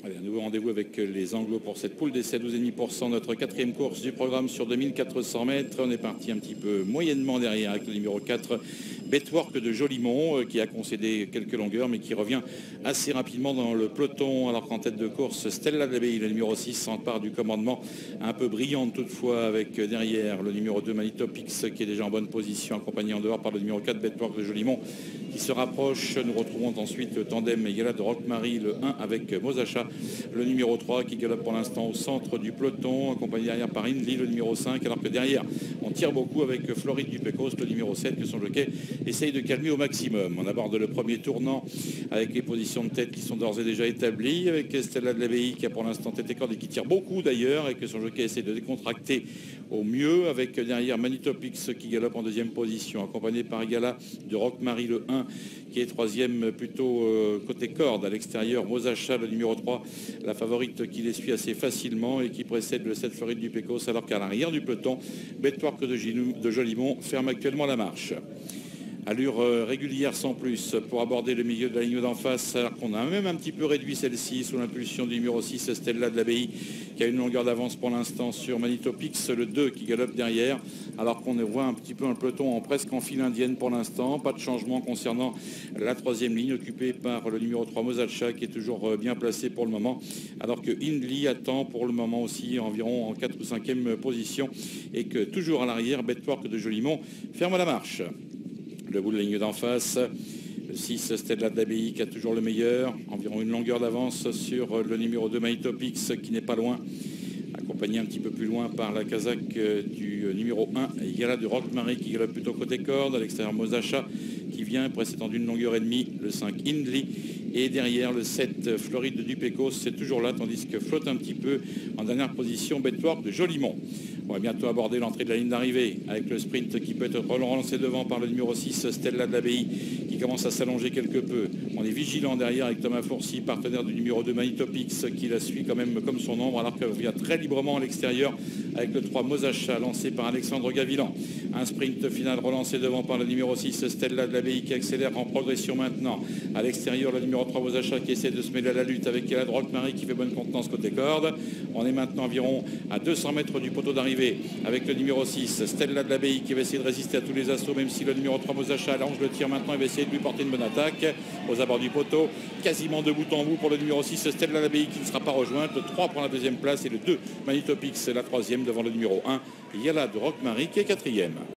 Allez, un nouveau rendez-vous avec les Anglos pour cette poule d'essai 12,5%. Notre quatrième course du programme sur 2400 mètres. On est parti un petit peu moyennement derrière avec le numéro 4, Betwork de Jolimont, qui a concédé quelques longueurs mais qui revient assez rapidement dans le peloton. Alors qu'en tête de course, Stella de l'Abbaye, le numéro 6, s'empare du commandement, un peu brillante toutefois, avec derrière le numéro 2, Manitopix, qui est déjà en bonne position, accompagné en dehors par le numéro 4, Betwork de Jolimont, qui se rapproche. Nous retrouvons ensuite le tandem Gala de Rockmarie, le 1 avec Mosacha, le numéro 3 qui galope pour l'instant au centre du peloton, accompagné derrière par Indy, le numéro 5, alors que derrière on tire beaucoup avec Floride du Pécos, le numéro 7, que son jockey essaye de calmer au maximum. On aborde le premier tournant avec les positions de tête qui sont d'ores et déjà établies, avec Stella de l'Abbaye qui a pour l'instant tête et corde et qui tire beaucoup d'ailleurs, et que son jockey essaie de décontracter au mieux, avec derrière Manitopix qui galope en deuxième position, accompagné par Gala de Rockmarie, le 1, qui est troisième plutôt côté corde. À l'extérieur, Mosacha, le numéro 3, la favorite qui les suit assez facilement et qui précède le 7 Floride du Pécos, alors qu'à l'arrière du peloton, Betwork de Jolimont ferme actuellement la marche. Allure régulière sans plus pour aborder le milieu de la ligne d'en face, alors qu'on a même un petit peu réduit celle-ci sous l'impulsion du numéro 6, Stella de l'Abbaye, qui a une longueur d'avance pour l'instant sur Manitopix, le 2 qui galope derrière, alors qu'on voit un petit peu un peloton presque en file indienne pour l'instant. Pas de changement concernant la troisième ligne occupée par le numéro 3, Mosacha, qui est toujours bien placé pour le moment, alors que Hindley attend pour le moment aussi environ en 4 ou 5e position, et que toujours à l'arrière, Betwork de Jolimont ferme la marche. Le bout de la ligne d'en face, le 6, Stella de l'Abbaye, qui a toujours le meilleur, environ une longueur d'avance sur le numéro 2, Manitopix, qui n'est pas loin, accompagné un petit peu plus loin par la casaque du numéro 1, Gala de Rockmarie, qui galope plutôt côté corde. À l'extérieur, Mosacha qui vient, précédant d'une longueur et demie, le 5, Hindley, et derrière le 7, Floride du Pécos, c'est toujours là, tandis que flotte un petit peu en dernière position, Betwork de Jolimont. On va bientôt aborder l'entrée de la ligne d'arrivée avec le sprint qui peut être relancé devant par le numéro 6, Stella de l'Abbaye, qui commence à s'allonger quelque peu. On est vigilant derrière avec Thomas Fourcy, partenaire du numéro 2, Manitopix, qui la suit quand même comme son ombre, alors qu'elle vient très librement à l'extérieur avec le 3, Mosacha, lancé par Alexandre Gavilan. Un sprint final relancé devant par le numéro 6, Stella de l'Abbaye, qui accélère en progression maintenant. À l'extérieur, le numéro 3, Mosacha, qui essaie de se mêler à la lutte avec la Rockmarie, qui fait bonne contenance côté corde. On est maintenant environ à 200 mètres du poteau d'arrivée avec le numéro 6, Stella de l'Abbaye, qui va essayer de résister à tous les assauts, même si le numéro 3, Mosacha, allonge le tir maintenant. Il va essayer de lui porter une bonne attaque aux abords du poteau, quasiment de bout en bout pour le numéro 6, Stella de l'Abbaye, qui ne sera pas rejointe. Le 3 prend la deuxième place et le 2, Manitopix, la troisième devant le numéro 1, Yala de Rockmarie, qui est quatrième.